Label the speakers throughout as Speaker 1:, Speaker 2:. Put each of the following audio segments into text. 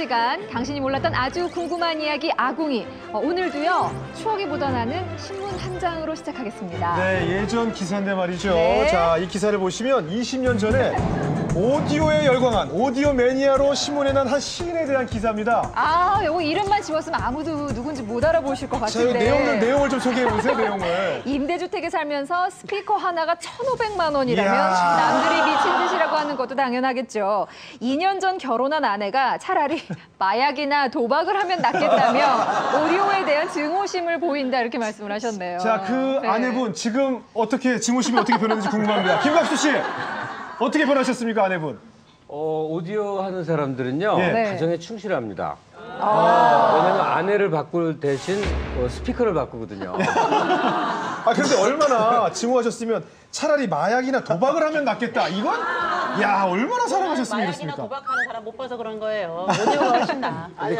Speaker 1: 시간, 당신이 몰랐던 아주 궁금한 이야기 아궁이. 오늘도요, 추억이 묻어나는 신문 한 장으로 시작하겠습니다.
Speaker 2: 네, 예전 기사인데 말이죠.
Speaker 1: 네.
Speaker 2: 자, 이 기사를 보시면 20년 전에 오디오에 열광한 오디오 매니아로 신문에 난 한 시인에 대한 기사입니다.
Speaker 1: 아, 요거 이름만 지웠으면 아무도 누군지 못 알아보실 것
Speaker 2: 자, 이
Speaker 1: 같은데.
Speaker 2: 내용을 좀 소개해보세요, 내용을.
Speaker 1: 임대주택에 살면서 스피커 하나가 1,500만 원이라면
Speaker 2: 이야.
Speaker 1: 남들이 미친 짓이라고 하는 것도 당연하겠죠. 2년 전 결혼한 아내가 차라리 마약이나 도박을 하면 낫겠다며 오디오에 대한 증오심을 보인다 이렇게 말씀을 하셨네요.
Speaker 2: 자, 그
Speaker 1: 네.
Speaker 2: 아내분 지금 어떻게 증오심이 어떻게 변했는지 궁금합니다. 김갑수 씨, 어떻게 변하셨습니까, 아내분?
Speaker 3: 오디오 하는 사람들은요,
Speaker 2: 예.
Speaker 1: 네.
Speaker 3: 가정에 충실합니다. 왜냐면 아내를 바꿀 대신 스피커를 바꾸거든요.
Speaker 2: 아, 그런데 얼마나 증오하셨으면 차라리 마약이나 도박을 하면 낫겠다. 이건? 야, 얼마나 사랑하셨으면
Speaker 4: 마약이나
Speaker 2: 이랬습니까?
Speaker 4: 도박하는 사람 못 봐서 그런 거예요. 오디오가 훨씬 나.
Speaker 5: 아니,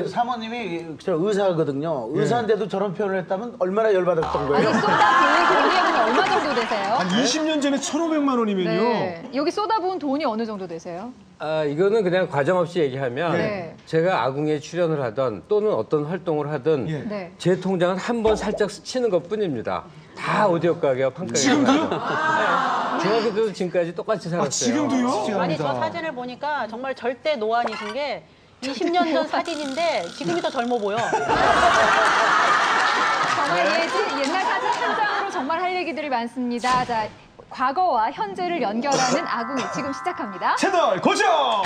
Speaker 5: 사모님이 저 의사거든요. 의사인데도 저런 표현을 했다면 얼마나 열받았던
Speaker 1: 아니,
Speaker 5: 거예요?
Speaker 1: 쏟아부은 돈이 얼마 정도 되세요?
Speaker 2: 한 20년 전에 1,500만 원이면요.
Speaker 1: 네. 여기 쏟아부은 돈이 어느 정도 되세요?
Speaker 3: 이거는 그냥 과정 없이 얘기하면
Speaker 1: 네.
Speaker 3: 제가 아궁이에 출연을 하던 또는 어떤 활동을 하든
Speaker 2: 예.
Speaker 1: 네.
Speaker 3: 제 통장은 한 번 살짝 스치는 것 뿐입니다. 다 오디오 가게와 판가게.
Speaker 2: 지금도요?
Speaker 3: 중학교 때도 지금까지 똑같이 살았어요.
Speaker 2: 아, 지금도요?
Speaker 4: 아니 저 사진을 보니까 정말 절대 노안이신 게 20년 전 사진인데 지금이 더 젊어 보여.
Speaker 1: 정말 옛날 사진 한 장으로 정말 할 얘기들이 많습니다. 자, 과거와 현재를 연결하는 아궁이 지금 시작합니다.
Speaker 2: 채널 고정!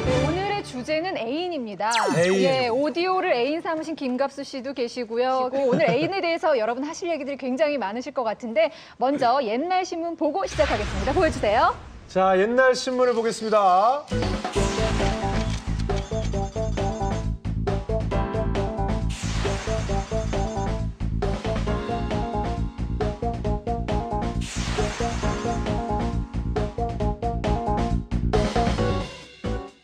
Speaker 1: 네, 오늘의 주제는 애인입니다.
Speaker 2: 애인.
Speaker 1: 예, 오디오를 애인 삼으신 김갑수 씨도 계시고요. 오늘 애인에 대해서 여러분 하실 얘기들이 굉장히 많으실 것 같은데 먼저 옛날 신문 보고 시작하겠습니다. 보여주세요.
Speaker 2: 자, 옛날 신문을 보겠습니다.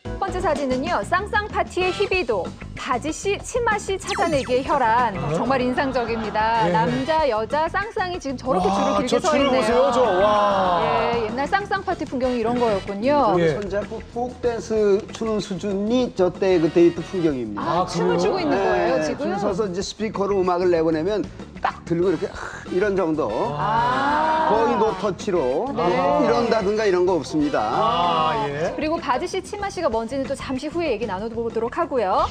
Speaker 1: 첫 번째 사진은요. 쌍쌍 파티의 희비도, 바지씨, 치마씨 찾아내기의 혈안. 정말 인상적입니다.
Speaker 2: 예.
Speaker 1: 남자, 여자, 쌍쌍이 지금 저렇게 줄을 길게
Speaker 2: 저
Speaker 1: 서
Speaker 2: 줄을
Speaker 1: 있네요.
Speaker 2: 보세요, 저. 와.
Speaker 1: 예, 옛날 쌍쌍 파티 풍경이 이런 거였군요.
Speaker 2: 예.
Speaker 5: 손잡고 폭댄스 추는 수준이 저때 그 데이트 풍경입니다.
Speaker 1: 아, 춤을 추고 있는 거예요,
Speaker 5: 네,
Speaker 1: 지금?
Speaker 5: 줄 서서 이제 스피커로 음악을 내보내면 딱 들고 이렇게 이런 정도. 거의 노터치로 이런다든가 이런 거 없습니다.
Speaker 2: 아, 예.
Speaker 1: 그리고 바지씨, 치마씨가 뭔지는 또 잠시 후에 얘기 나눠보도록 하고요.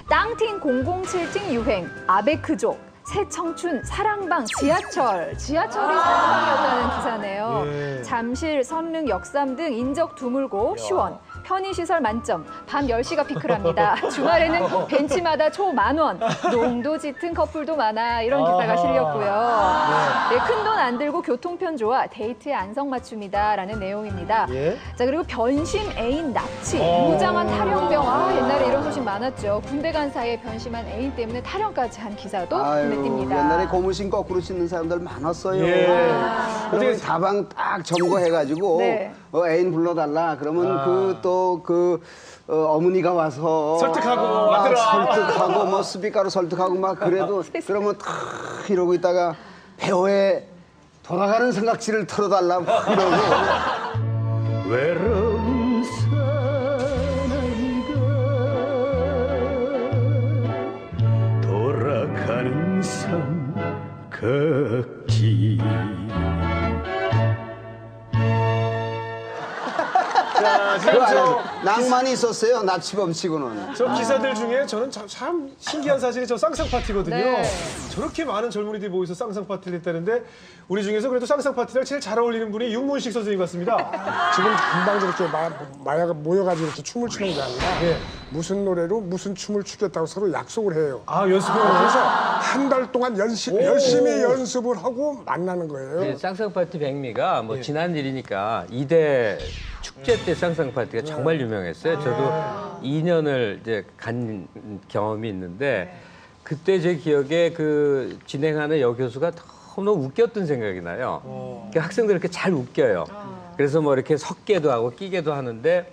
Speaker 1: 땅팅 007팀 유행, 아베크족, 새 청춘, 사랑방, 지하철이 사랑방이었다는 기사네요.
Speaker 2: 예.
Speaker 1: 잠실, 선릉, 역삼 등 인적 드물고 시원, 편의시설 만점, 밤 10시가 피크랍니다. 주말에는 벤치마다 초 10,000원, 농도 짙은 커플도 많아 이런 기사가 실렸고요. 네, 큰 돈 안 들고 교통편 좋아, 데이트에 안성맞춤이다 라는 내용입니다.
Speaker 2: 예.
Speaker 1: 자, 그리고 변심 애인 납치, 무장한 탈영병. 아, 옛날에 이런 소식 많았죠. 군대 간 사이에 변심한 애인 때문에 탈영까지 한 기사도 눈에 띈니다.
Speaker 5: 옛날에 고무신 거꾸로 신는 사람들 많았어요.
Speaker 2: 예.
Speaker 5: 그러면 가방 딱 점거해가지고
Speaker 1: 네.
Speaker 5: 애인 불러달라. 그러면 어머니가 와서
Speaker 2: 설득하고 만들어.
Speaker 5: 설득하고 뭐 스피커로 설득하고 막 그래도 그러면 탁 이러고 있다가 배우의 돌아가는 생각지를 털어달라 막 이러고
Speaker 6: 외로운 사나이가 돌아가는 삼각지
Speaker 2: 자,
Speaker 5: 그거
Speaker 2: 지금
Speaker 5: 안 해도 낭만이 있었어요. 나치범치고는.
Speaker 2: 저 기사들 중에 저는 참 신기한 사실이 저 쌍쌍 파티거든요.
Speaker 1: 네.
Speaker 2: 저렇게 많은 젊은이들이 모여서 쌍쌍 파티를 했다는데 우리 중에서 그래도 쌍쌍 파티를 제일 잘 어울리는 분이 윤문식 선생님 같습니다.
Speaker 7: 지금 금방 저렇게 마야가 모여가지고 이렇게 춤을 추는 게 아니라
Speaker 2: 예.
Speaker 7: 무슨 노래로 무슨 춤을 추겠다고 서로 약속을 해요.
Speaker 2: 아, 연습을
Speaker 7: 그래서
Speaker 2: 해서
Speaker 7: 한 달 동안 열심히 연습을 하고 만나는 거예요.
Speaker 3: 쌍쌍 파티 백미가 뭐 지난 일이니까 이대 축제 때 쌍쌍 파티가 정말 유명했어요. 저도 2년을 이제 간 경험이 있는데 그때 제 기억에 그 진행하는 여교수가 너무 웃겼던 생각이 나요. 그 학생들 이렇게 잘 웃겨요. 그래서 뭐 이렇게 섞게도 하고 끼게도 하는데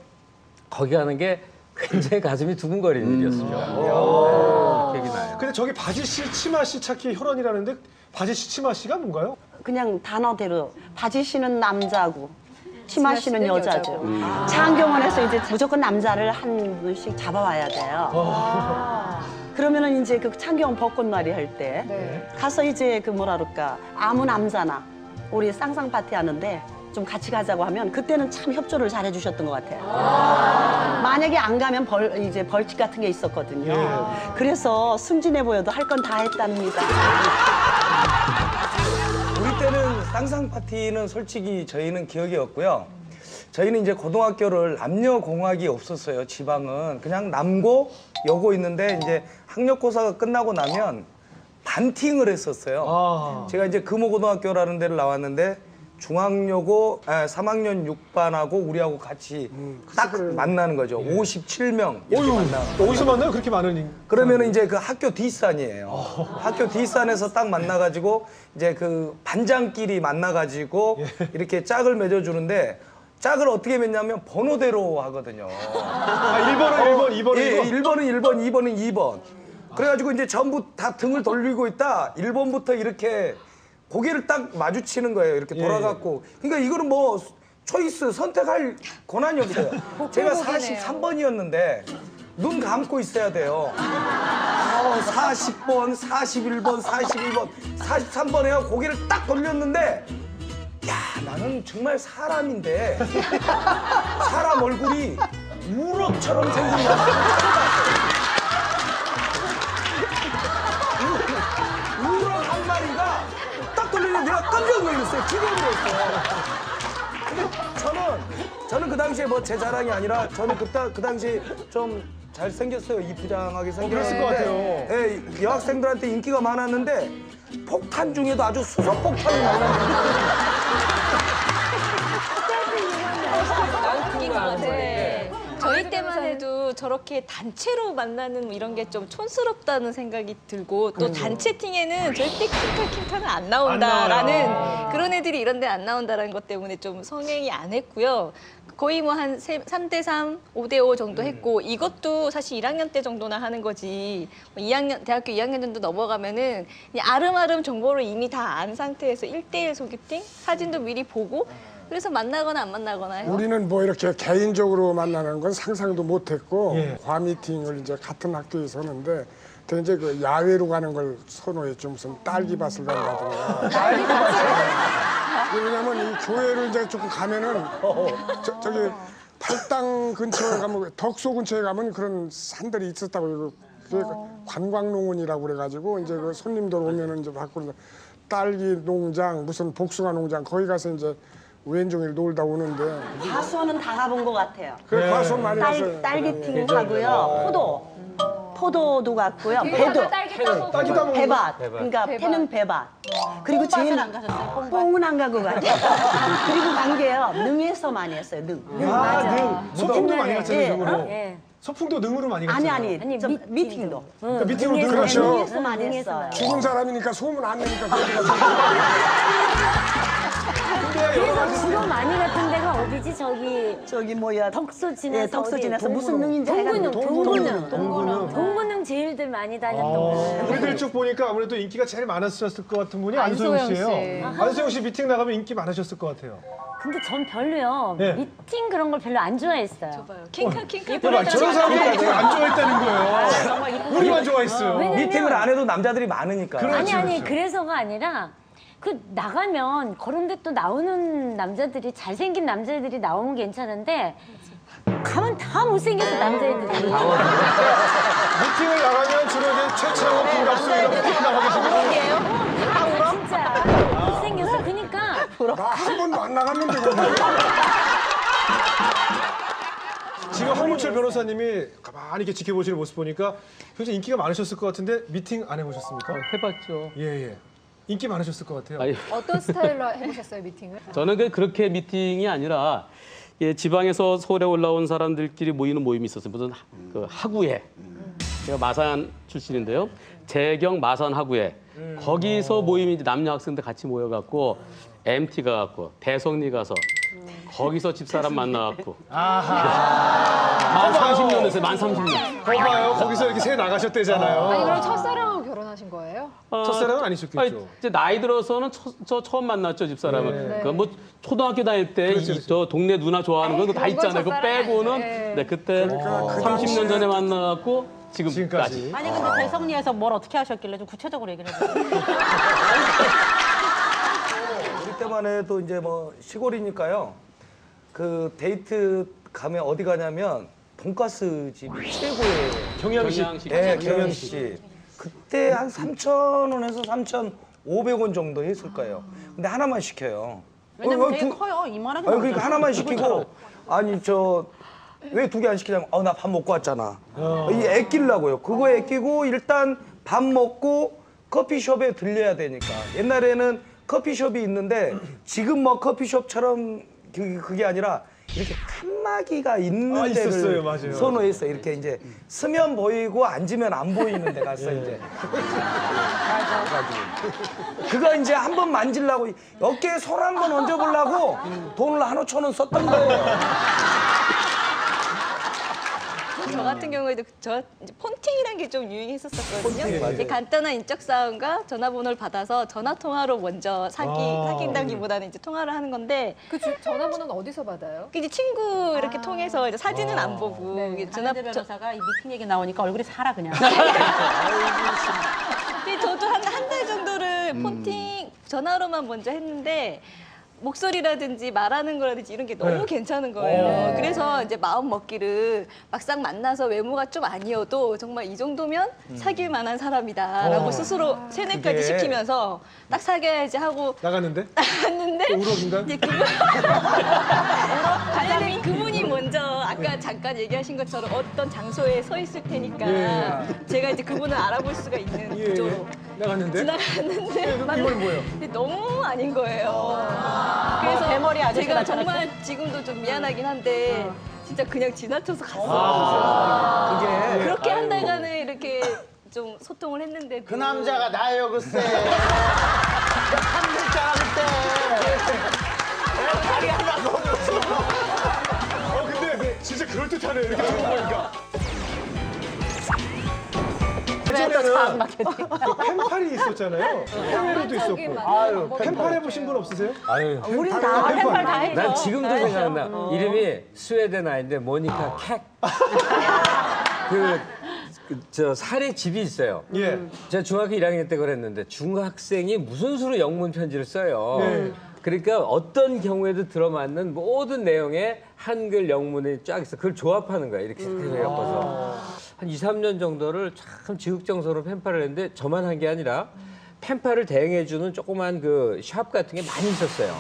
Speaker 3: 거기 하는 게 굉장히 가슴이 두근거리는 일이었습니다. 네, 기억이 나요.
Speaker 2: 근데 저기 바지씨, 치마씨 찾기 혈안이라는데 바지씨, 치마씨가 뭔가요?
Speaker 4: 그냥 단어대로 바지 씨는 남자고 팀하시는 여자죠. 창경원에서 이제 무조건 남자를 한 분씩 잡아와야 돼요. 그러면은 이제 그 창경원 벚꽃놀이 할 때 가서 이제 그 뭐라 그럴까 아무 남자나 우리 쌍쌍 파티 하는데 좀 같이 가자고 하면 그때는 참 협조를 잘 해주셨던 것 같아요. 만약에 안 가면 이제 벌칙 같은 게 있었거든요. 그래서 순진해 보여도 할 건 다 했답니다.
Speaker 8: 우리 때는 쌍쌍 파티는 솔직히 저희는 기억이 없고요. 저희는 이제 고등학교를 남녀공학이 없었어요. 지방은 그냥 남고 여고 있는데 이제 학력고사가 끝나고 나면 반팅을 했었어요. 제가 이제 금호고등학교라는 데를 나왔는데 중학여고 3학년 6반하고 우리하고 같이 딱 만나는 거죠. 57명 이렇게 만나요.
Speaker 2: 어디서 만나요? 그렇게 많은
Speaker 8: 그러면 이제 그 학교 뒷산이에요. 학교 뒷산에서 딱 만나가지고 이제 그 반장끼리 만나가지고 이렇게 짝을 맺어주는데 짝을 어떻게 맺냐면 번호대로 하거든요.
Speaker 2: 1번은 1번, 2번은
Speaker 8: 예,
Speaker 2: 2번.
Speaker 8: 1번은 1번, 2번은 2번. 그래가지고 이제 전부 다 등을 돌리고 있다. 1번부터 이렇게 고개를 딱 마주치는 거예요. 이렇게 돌아갖고. 그러니까 이거는 뭐 초이스 선택할 권한이 없어요. 제가 43번이었는데 눈 감고 있어야 돼요. 40번, 41번, 41번, 43번 해가 고개를 딱 돌렸는데 야, 나는 정말 사람인데 사람 얼굴이 우럭처럼 생긴 거야. 우럭 한 마리가 딱 돌리는데 내가 깜짝 놀랐어요. 기대를 했어요. 근데 저는 그 당시에 뭐 제 자랑이 아니라 저는 그 당시에 좀 잘생겼어요. 이쁘장하게 생겼는데
Speaker 2: 그랬을 것 같아요.
Speaker 8: 예, 여학생들한테 인기가 많았는데 폭탄 중에도 아주 수소 폭탄이 많았는데
Speaker 9: 웃긴 것 같은데 저희 때만 해도 저렇게 단체로 만나는 이런 게 좀 촌스럽다는 생각이 들고 또 단체팅에는 절대 킹카킹카는 안 나온다라는 그런 애들이 이런 데 안 나온다라는 것 때문에 좀 성행이 안 했고요. 거의 뭐 한 3대3, 5대5 정도 했고 이것도 사실 1학년 때 정도나 하는 거지 2학년, 대학교 2학년 정도 넘어가면은 그냥 아름아름 정보를 이미 다 안 상태에서 1대1 소개팅? 사진도 미리 보고 그래서 만나거나 안 만나거나 해요.
Speaker 7: 우리는 뭐 이렇게 개인적으로 만나는 건 상상도 못했고 과미팅을 이제 같은 학교에서 하는데 이제 그 야외로 가는 걸 선호했죠. 무슨 딸기밭을 간다든가. 왜냐면 이 교회를 이제 조금 가면은 저기 팔당 근처에 가면 덕소 근처에 가면 그런 산들이 있었다고 그게 관광농원이라고 그래가지고 이제 그 손님들 오면은 이제 밖으로 딸기 농장 무슨 복숭아 농장 거기 가서 이제 왼종일 놀다 오는데
Speaker 4: 과수원은 다 가본 것 같아요.
Speaker 7: 그 과수원 많이 갔어요.
Speaker 4: 딸기팅 하고요. 포도도 갔고요. 배도.
Speaker 2: 딸기 따먹는
Speaker 4: 배밭. 그러니까 패는 배밭. 그리고 제일 안 가셨어요? 뽕은 안 가고 갔죠. 그리고 간 게요. 능에서 많이 했어요. 능.
Speaker 2: 소풍도 많이 갔잖아요,
Speaker 4: 예.
Speaker 2: 능으로.
Speaker 1: 예.
Speaker 2: 소풍도 능으로 많이 갔잖아요.
Speaker 4: 아니 미팅도.
Speaker 2: 그러니까 미팅으로 능으로
Speaker 7: 그렇죠.
Speaker 4: 능에서 많이 했어요.
Speaker 7: 죽은 사람이니까 소문 안 내니까 거기 가서
Speaker 10: 그래서 주로 많이 갔던 데가 어디지?
Speaker 4: 저기 뭐야
Speaker 10: 덕소 지나서
Speaker 4: 예, 덕소
Speaker 10: 어디?
Speaker 4: 지나서 무슨 능인지
Speaker 10: 동구능 제일들 많이 다녔던 거.
Speaker 2: 우리들 쭉 보니까 아무래도 인기가 제일 많았을 것 같은 분이 안소영
Speaker 1: 안소영 씨.
Speaker 2: 씨예요. 안소영 씨 미팅 나가면 인기 많으셨을 것 같아요.
Speaker 10: 근데 전 별로요.
Speaker 2: 네.
Speaker 10: 미팅 그런 걸 별로 안 좋아했어요.
Speaker 9: 킹카킹카
Speaker 2: 저런 사람들이 미팅 안 좋아했다는 거예요. 우리만 좋아했어요.
Speaker 10: 왜냐면
Speaker 8: 미팅을 안 해도 남자들이 많으니까.
Speaker 10: 아니 그래서가 아니라 그 나가면 그런 데 또 나오는 남자들이 잘생긴 남자들이 나오면 괜찮은데 가면 다 못생겨서 남자애들이.
Speaker 2: 미팅을 나가면 주로 이제 최창호, 김갑수 이런 미팅 나가 계시거든요.
Speaker 10: 진짜 못생겨서 그러니까
Speaker 7: 나 한 번도 안 나갔는데
Speaker 2: 지금 황문철 변호사님이 가만히 이렇게 지켜보시는 모습 보니까 굉장히 인기가 많으셨을 것 같은데 미팅 안 해보셨습니까?
Speaker 3: 해봤죠.
Speaker 2: 예. 인기 많으셨을 것 같아요.
Speaker 11: 아니,
Speaker 1: 어떤 스타일로 해보셨어요, 미팅을?
Speaker 11: 저는 그렇게 미팅이 아니라 예, 지방에서 서울에 올라온 사람들끼리 모이는 모임이 있었어요. 무슨 그 하구회. 제가 마산 출신인데요. 재경 마산 하구회. 거기서 모임이 이제 남녀 학생들 같이 모여갖고 MT 가갖고 대성리 가서 거기서 집사람 만나갖고 만 30년 됐어요. 만 30년.
Speaker 2: 거봐요. 거기서 이렇게 새 나가셨대잖아요.
Speaker 1: 아니 그럼 첫사랑하고 결혼하신 거예요?
Speaker 2: 첫사랑은 아니셨겠죠?
Speaker 11: 이제 나이 들어서는 저 처음 만났죠, 집사람은.
Speaker 2: 네.
Speaker 11: 뭐 초등학교 다닐 때 저 동네 누나 좋아하는 거 다
Speaker 1: 그런 건
Speaker 11: 있잖아요. 그거
Speaker 1: 첫사랑
Speaker 11: 빼고는
Speaker 1: 아니에요.
Speaker 11: 네, 그때
Speaker 7: 그러니까 그
Speaker 11: 30년 전에 만나갖고 지금까지.
Speaker 12: 아니 근데 배성리에서 뭘 어떻게 하셨길래 좀 구체적으로 얘기를 해주세요.
Speaker 8: 우리 때만 해도 이제 뭐 시골이니까요. 그 데이트 가면 어디 가냐면 돈가스 집이 최고예요.
Speaker 2: 경양식.
Speaker 8: 네, 경양식. 그때 한 3,000원에서 3,500원 정도 했을 거예요. 근데 하나만 시켜요.
Speaker 12: 왜냐면 되게 커요. 이만하게
Speaker 8: 아니 그러니까
Speaker 12: 나오잖아요.
Speaker 8: 하나만 시키고 아니 저 왜 2개 안 시키냐면 나 밥 먹고 왔잖아. 이 애끼려고요. 그거 애끼고 일단 밥 먹고 커피숍에 들려야 되니까. 옛날에는 커피숍이 있는데 지금 뭐 커피숍처럼 그게 아니라 이렇게 칸막이가 있는 데를
Speaker 2: 있었어요. 맞아요.
Speaker 8: 선호했어요. 이렇게 이제 서면 보이고 앉으면 안 보이는 데 가서 이제 그거 이제 한번 만지려고 어깨에 손 한 번 얹어보려고 돈을 1,500원 썼던 거예요.
Speaker 9: 저 같은 경우에도 저 이제 폰팅이라는 게 좀 유행했었거든요. 이제 간단한 인적 사항과 전화번호를 받아서 전화 통화로 먼저 사귄다기보다는 이제 통화를 하는 건데
Speaker 1: 그 전화번호는 어디서 받아요?
Speaker 9: 이제 친구 이렇게 통해서 이제 사진은 안 보고 이게
Speaker 12: 전화대 변호사가 이 미팅 얘기 나오니까 얼굴이 살아 그냥.
Speaker 9: 근데 저도 한 달 정도를 폰팅 전화로만 먼저 했는데 목소리라든지 말하는 거라든지 이런 게 너무 괜찮은 거예요. 그래서 이제 마음 먹기를 막상 만나서 외모가 좀 아니어도 정말 이 정도면 사귈 만한 사람이다라고 스스로 세뇌까지
Speaker 2: 그게-
Speaker 9: 시키면서 딱 사귀어야지 하고
Speaker 2: 나갔는데?
Speaker 9: 나갔는데
Speaker 2: 우럭인가?
Speaker 9: 이제 관련된 그분이 먼저 아까 잠깐 얘기하신 것처럼 어떤 장소에 서 있을 테니까 제가 이제 그분을 알아볼 수가 있는 구조로
Speaker 2: 나갔는데?
Speaker 9: 지나갔는데
Speaker 2: 이건 뭐예요?
Speaker 9: 근데 너무 아닌 거예요. 그래서
Speaker 12: 대머리 아저씨가
Speaker 9: 제가 정말 지금도 좀 미안하긴 한데 진짜 그냥 지나쳐서 갔어요.
Speaker 8: 그게
Speaker 9: 그렇게 한 달간을 이렇게 좀 소통을 했는데
Speaker 5: 그 남자가 나예요 글쎄. 한 글자가 그때. 다리 하나 넘었어.
Speaker 2: 근데 진짜 그럴듯하네. 이렇게 들어보니까.
Speaker 12: 또 마케팅.
Speaker 2: 펜팔이 있었잖아요. 해외로도 있었고. 아유, 펜팔 해보신 분 없으세요?
Speaker 3: 아유,
Speaker 12: 우리는 다 펜팔 다 했죠.
Speaker 3: 난 지금도 생각나. 이름이 스웨덴 아이인데 모니카 캑. 저 살에 집이 있어요.
Speaker 2: 예.
Speaker 3: 제가 중학교 1학년 때 그랬는데 중학생이 무슨 수로 영문 편지를 써요.
Speaker 2: 네.
Speaker 3: 그러니까 어떤 경우에도 들어맞는 모든 내용에 한글 영문이 쫙 있어. 그걸 조합하는 거야. 이렇게 엮어서. 한 2, 3년 정도를 참 지극정성으로 펜팔을 했는데 저만 한 게 아니라 펜팔을 대행해주는 조그만 그 샵 같은 게 많이 있었어요.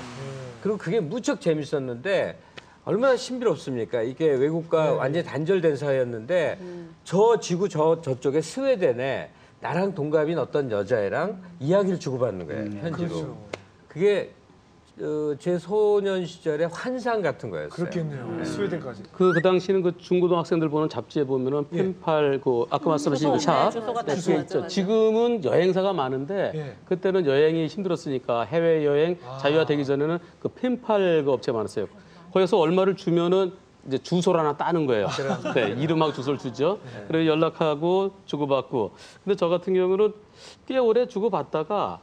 Speaker 3: 그리고 그게 무척 재밌었는데 얼마나 신비롭습니까? 이게 외국과 완전히 단절된 사이였는데 저 지구 저쪽에 스웨덴에 나랑 동갑인 어떤 여자애랑 이야기를 주고받는 거예요. 편지로.
Speaker 2: 그렇죠.
Speaker 3: 그게 제 소년 시절의 환상 같은 거였어요.
Speaker 2: 그렇겠네요. 스웨덴까지.
Speaker 11: 그 당시에는 그 중고등학생들 보는 잡지에 보면은 펜팔 그 아까 말씀하신 그 샵
Speaker 12: 주소가
Speaker 11: 네,
Speaker 12: 주소
Speaker 11: 그게 있죠. 지금은 여행사가 많은데
Speaker 2: 예.
Speaker 11: 그때는 여행이 힘들었으니까 해외 여행 자유화되기 전에는 그 펜팔 그 업체 많았어요. 거기서 얼마를 주면은 이제 주소를 하나 따는 거예요. 네, 이름하고 주소를 주죠. 그래서 연락하고 주고받고. 근데 저 같은 경우는 꽤 오래 주고받다가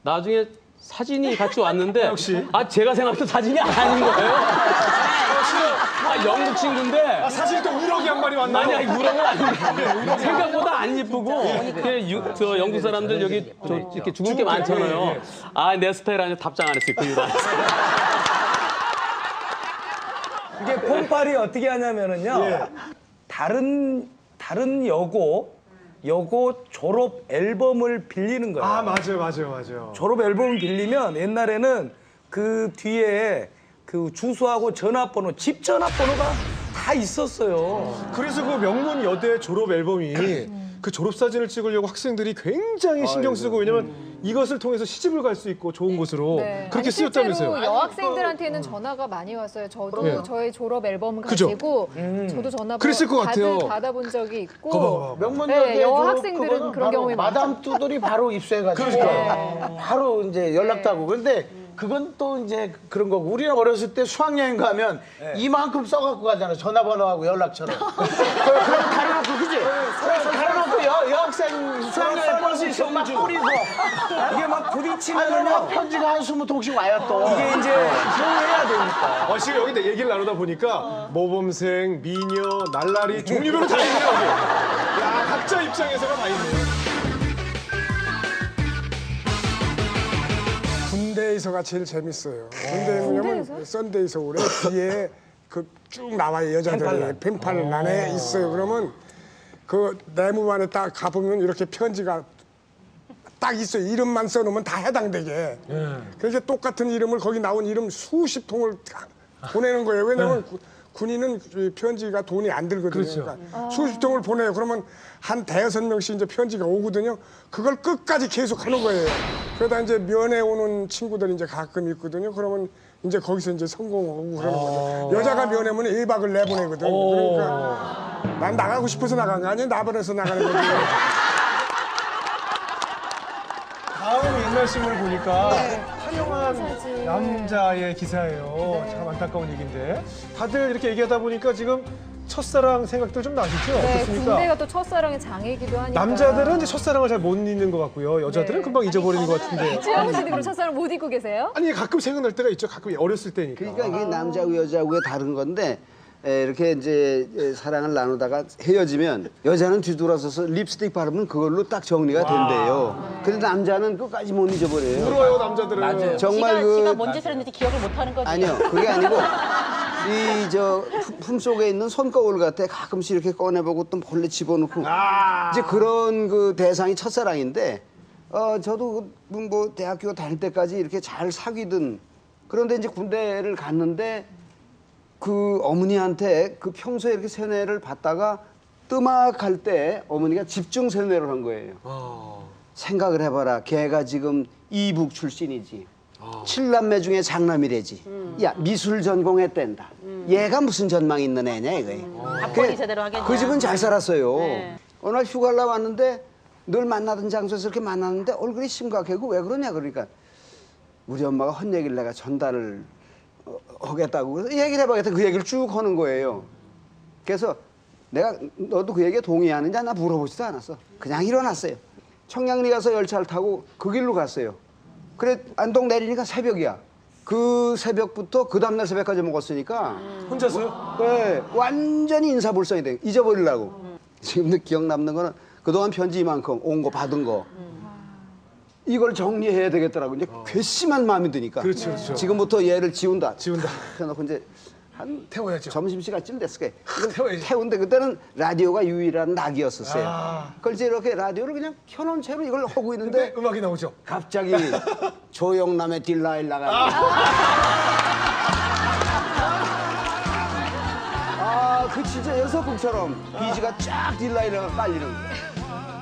Speaker 11: 나중에 사진이 같이 왔는데
Speaker 2: 역시.
Speaker 11: 제가 생각했던 사진이 아닌 거예요. 영국 친구인데
Speaker 2: 사실 또 우럭이 한 마리 왔나요?
Speaker 11: 아니 우럭은 아닌데 생각보다 안 이쁘고 저 영국 사람들 여기 이렇게 죽은 게 많잖아요. 내 스타일 아니야. 답장 안 했어요. 그 이유로.
Speaker 8: 이게 폰팔이 어떻게 하냐면은요. 다른 여고 졸업 앨범을 빌리는 거예요.
Speaker 2: 맞아요.
Speaker 8: 졸업 앨범을 빌리면 옛날에는 그 뒤에 그 주소하고 전화번호, 집 전화번호가 다 있었어요.
Speaker 2: 그래서 그 명문 여대 졸업 앨범이 그 졸업 사진을 찍으려고 학생들이 굉장히 신경 쓰고 왜냐면 이것을 통해서 시집을 갈 수 있고 좋은 곳으로 그렇게
Speaker 1: 아니,
Speaker 2: 쓰였다면서요.
Speaker 1: 실제로 여학생들한테는 전화가 많이 왔어요. 저도
Speaker 2: 네.
Speaker 1: 저의 졸업 앨범
Speaker 2: 그죠?
Speaker 1: 가지고 저도 전화
Speaker 2: 그랬을 것 같아요.
Speaker 1: 받아본 적이 있고
Speaker 2: 봐봐.
Speaker 5: 명문여대
Speaker 1: 여학생들은 그런 경우에
Speaker 5: 마담 뚜들이 바로 입수해가지고 바로 이제 연락도 하고 그런데
Speaker 13: 그건 또 이제 그런 거고 우리는 어렸을 때 수학여행 가면 이만큼 써갖고 가잖아. 전화번호하고 연락처럼. 그럼 가려놓고 그지? 가려놓고 여학생 수학여행 버스에서 막 뿌리고
Speaker 8: 이게 막 부딪히면은요.
Speaker 13: 막 편지가 한 20통씩 와요 또.
Speaker 8: 이게 이제 소화해야 되니까.
Speaker 2: 지금 여기 내 얘기를 나누다 보니까 모범생, 미녀, 날라리 종류별로 다 있네요. 여기. 야, 각자 입장에서가 다 있네요.
Speaker 7: 군대에서가 제일 재밌어요. 군대에 보면 썬데이 서울에 뒤에 그 쭉 나와요. 여자들이 펜팔 안에 있어요. 그러면 그 내무반에 딱 가보면 이렇게 편지가 딱 있어요. 이름만 써놓으면 다 해당되게. 그래서 똑같은 이름을 거기 나온 이름 수십 통을 보내는 거예요. 왜냐면 군인은 편지가 돈이 안 들거든요.
Speaker 2: 그렇죠.
Speaker 7: 그러니까 수십 통을 보내요. 그러면 한 대여섯 명씩 이제 편지가 오거든요. 그걸 끝까지 계속 하는 거예요. 그러다 이제 면회 오는 친구들이 이제 가끔 있거든요. 그러면 이제 거기서 이제 성공하고 그러는 거죠. 여자가 면회면 1박을 내보내거든. 그러니까 난 나가고 싶어서 나간 거 아니야? 나버려서 나가는 거지.
Speaker 2: 다음 옛날 신문을 보니까 환영한 남자의 기사예요. 참 안타까운 얘기인데 다들 이렇게 얘기하다 보니까 지금 첫사랑 생각들 좀 나시죠?
Speaker 1: 네,
Speaker 2: 어떻습니까?
Speaker 1: 군대가 또 첫사랑의 장이기도 하니까.
Speaker 2: 남자들은 이제 첫사랑을 잘 못 잊는 것 같고요. 여자들은 금방 잊어버리는 것 같은데.
Speaker 1: 최영우 씨도 그럼 첫사랑 못 잊고 계세요?
Speaker 2: 아니 가끔 생각날 때가 있죠. 가끔 어렸을 때니까.
Speaker 5: 그러니까 이게 남자하고 여자하고의 다른 건데 이렇게 이제 사랑을 나누다가 헤어지면 여자는 뒤돌아서서 립스틱 바르면 그걸로 딱 정리가 된대요. 근데 남자는 끝까지 못 잊어버려요.
Speaker 2: 울어요 남자들은.
Speaker 3: 맞아요.
Speaker 5: 정말
Speaker 12: 지가 뭔 짓을 했는지 기억을 못 하는 거지.
Speaker 5: 아니요, 그게 아니고 이 저 품속에 있는 손거울 같아 가끔씩 이렇게 꺼내보고 또 몰래 집어넣고 이제 그런 그 대상이 첫사랑인데 저도 뭐 대학교 다닐 때까지 이렇게 잘 사귀던 그런데 이제 군대를 갔는데 그 어머니한테 그 평소에 이렇게 세뇌를 받다가 뜸막할 때 어머니가 집중 세뇌를 한 거예요. 생각을 해봐라. 걔가 지금 이북 출신이지. 칠남매 중에 장남이래지. 야 미술 전공했댄다. 얘가 무슨 전망이 있는 애냐 이거예요.
Speaker 12: 학벌이 제대로 하겠냐.
Speaker 5: 그 집은 잘 살았어요.
Speaker 12: 네.
Speaker 5: 어느 날 휴가를 나왔는데 늘 만나던 장소에서 이렇게 만났는데 얼굴이 심각하고 왜 그러냐 그러니까 우리 엄마가 헛 얘기를 내가 전달을 하겠다고 그래서 얘기를 해봐야겠다 그 얘기를 쭉 하는 거예요. 그래서 내가 너도 그 얘기에 동의하느냐 나 물어보지도 않았어. 그냥 일어났어요. 청량리 가서 열차를 타고 그 길로 갔어요. 그래 안동 내리니까 새벽이야. 그 새벽부터 그 다음날 새벽까지 먹었으니까
Speaker 2: 혼자서요?
Speaker 5: 네, 완전히 인사불성이 돼. 잊어버리려고. 지금도 기억 남는 거는 그동안 편지 이만큼 온 거 받은 거 이걸 정리해야 되겠더라고. 이제 괘씸한 마음이 드니까.
Speaker 2: 그렇죠, 그렇죠.
Speaker 5: 지금부터 얘를 지운다.
Speaker 2: 지운다.
Speaker 5: 해놓고 이제 한
Speaker 2: 태워야죠.
Speaker 5: 점심시간쯤 됐을 거예요.
Speaker 2: 태워야지.
Speaker 5: 태운데 그때는 라디오가 유일한 낙이었었어요. 그걸 이제 이렇게 라디오를 그냥 켜놓은 채로 이걸 하고 있는데
Speaker 2: 근데 음악이 나오죠.
Speaker 5: 갑자기 조영남의 딜라일라가 그 진짜 여섯곡처럼 비지가 쫙 딜라일라가 깔리는 거야.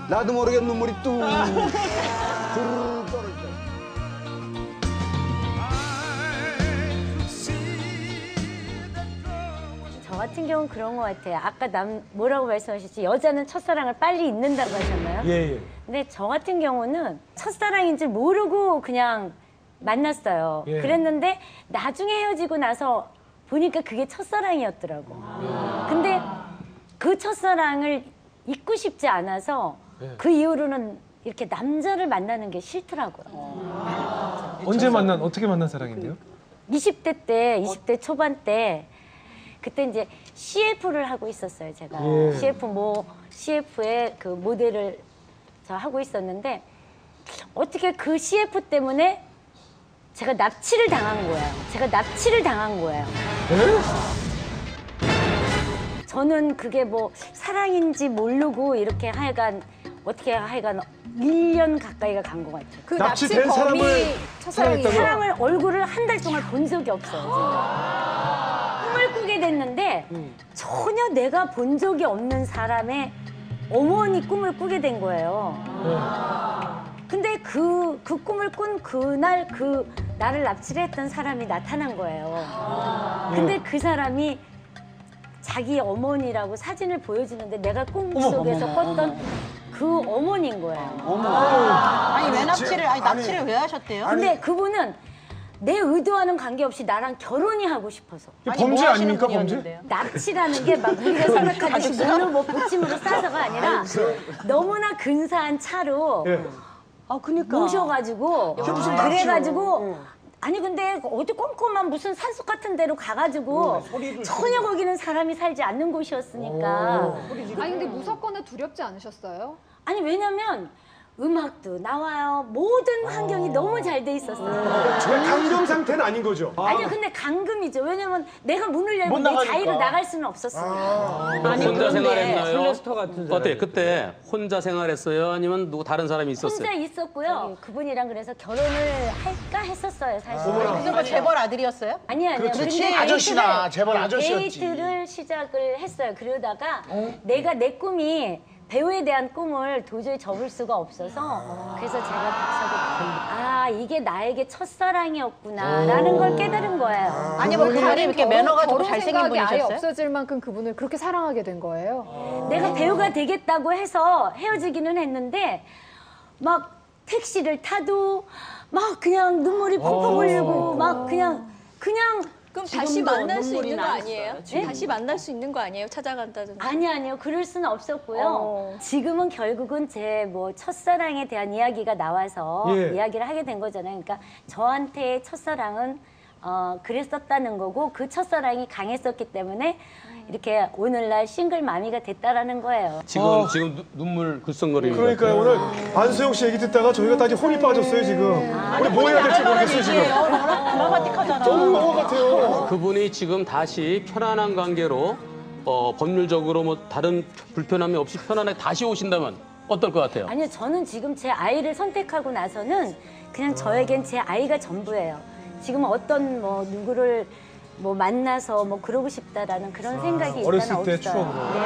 Speaker 5: 나도 모르게 눈물이 뚝 두루루 떨어져.
Speaker 10: 저 같은 경우는 그런 것 같아요. 아까 뭐라고 말씀하셨지? 여자는 첫사랑을 빨리 잊는다고 하셨나요?
Speaker 2: 예.
Speaker 10: 근데 저 같은 경우는 첫사랑인 줄 모르고 그냥 만났어요.
Speaker 2: 예.
Speaker 10: 그랬는데 나중에 헤어지고 나서 보니까 그게 첫사랑이었더라고. 근데 그 첫사랑을 잊고 싶지 않아서 그 이후로는 이렇게 남자를 만나는 게 싫더라고요.
Speaker 2: 어떻게 만난 사랑인데요?
Speaker 10: 20대 초반 때 그때 이제 CF를 하고 있었어요, 제가.
Speaker 2: 예.
Speaker 10: CF의 그 모델을 저 하고 있었는데 어떻게 그 CF 때문에 제가 납치를 당한 거예요. 저는 그게 뭐 사랑인지 모르고 이렇게 하여간 1년 가까이가 간 것 같아요.
Speaker 1: 그
Speaker 2: 납치된
Speaker 1: 납치
Speaker 2: 사람을
Speaker 1: 범이 첫사랑이에요.
Speaker 10: 사람을 얼굴을 한 달 동안 본 적이 없어요. 꿈을 꾸게 됐는데 전혀 내가 본 적이 없는 사람의 어머니 꿈을 꾸게 된 거예요. 근데 그 꿈을 꾼 그날 나를 납치를 했던 사람이 나타난 거예요. 근데 그 사람이 자기 어머니라고 사진을 보여주는데 내가 꿈속에서 꿨던 그 어머니인 거예요.
Speaker 12: 아니 왜 납치를 왜 하셨대요?
Speaker 10: 근데 그분은 내 의도와는 관계없이 나랑 결혼이 하고 싶어서.
Speaker 2: 이게 범죄 아닙니까, 범죄?
Speaker 10: 납치라는 게 막 우리가 생각하듯이 물로 뭐 붙임으로 싸서가 아니라 너무나 근사한 차로
Speaker 2: 예.
Speaker 4: 그러니까.
Speaker 10: 모셔가지고
Speaker 2: 무슨
Speaker 10: 그래가지고 아니 근데 어디 꼼꼼한 무슨 산속 같은 데로 가가지고 전혀 거기는 사람이 살지 않는 곳이었으니까.
Speaker 1: 아니 근데 무섭거나 두렵지 않으셨어요?
Speaker 10: 아니 왜냐면 음악도 나와요. 모든 환경이 너무 잘 돼 있었어요.
Speaker 2: 강경 상태는 아닌 거죠.
Speaker 10: 아니요, 근데 강금이죠. 왜냐면 내가 문을 열고
Speaker 13: 못
Speaker 10: 내
Speaker 13: 나가니까.
Speaker 10: 자유로 나갈 수는 없었어요.
Speaker 11: 혼자 생활했나요?
Speaker 3: 플래스터 같은 사람.
Speaker 11: 어때? 그때 혼자 생활했어요? 아니면 누구 다른 사람이 있었어요?
Speaker 10: 혼자 있었고요. 그분이랑 그래서 결혼을 할까 했었어요, 사실.
Speaker 12: 무슨 뭐 재벌 아들이었어요?
Speaker 10: 아니요.
Speaker 13: 그렇지.
Speaker 10: 근데
Speaker 13: 아저씨나 재벌 아저씨였지.
Speaker 10: 데이트를 시작을 했어요. 그러다가 내가 내 꿈이 배우에 대한 꿈을 도저히 접을 수가 없어서 그래서 제가 박사도 이게 나에게 첫사랑이었구나라는 걸 깨달은 거예요.
Speaker 12: 아니 뭐 그분이 이렇게 매너가 좋고
Speaker 1: 결혼
Speaker 12: 잘생긴
Speaker 1: 생각이 아예
Speaker 12: 분이셨어요?
Speaker 1: 없어질 만큼 그분을 그렇게 사랑하게 된 거예요?
Speaker 10: 내가 배우가 되겠다고 해서 헤어지기는 했는데 막 택시를 타도 막 그냥 눈물이 펑펑 흘리고 막 그냥
Speaker 9: 그럼 다시
Speaker 4: 지금도
Speaker 9: 만날 수
Speaker 4: 눈물이
Speaker 9: 있는 거
Speaker 4: 나
Speaker 9: 아니에요?
Speaker 10: 네?
Speaker 9: 다시 만날 수 있는 거 아니에요? 찾아간다든지.
Speaker 10: 아니요. 그럴 수는 없었고요. 지금은 결국은 제 뭐 첫사랑에 대한 이야기가 나와서
Speaker 2: 예.
Speaker 10: 이야기를 하게 된 거잖아요. 그러니까 저한테 첫사랑은 그랬었다는 거고 그 첫사랑이 강했었기 때문에 이렇게 오늘날 싱글 마미가 됐다라는 거예요.
Speaker 11: 지금 눈물 글썽거리는 것
Speaker 2: 그러니까요.
Speaker 11: 같아요.
Speaker 2: 오늘 안수영 씨 얘기 듣다가 저희가 다 이제 혼이 빠졌어요, 지금. 우리 뭐 해야 될지 모르겠어요, 지금.
Speaker 12: 드라마틱하잖아.
Speaker 2: 너무 영화 같아요.
Speaker 11: 그분이 지금 다시 편안한 관계로 법률적으로 뭐 다른 불편함이 없이 편안하게 다시 오신다면 어떨 것 같아요?
Speaker 10: 아니요. 저는 지금 제 아이를 선택하고 나서는 그냥 저에겐 제 아이가 전부예요. 지금 어떤 뭐 누구를 뭐 만나서 뭐 그러고 싶다라는 그런 생각이 일단
Speaker 2: 어렸을 때
Speaker 10: 없어요.
Speaker 2: 추억으로.
Speaker 10: 네.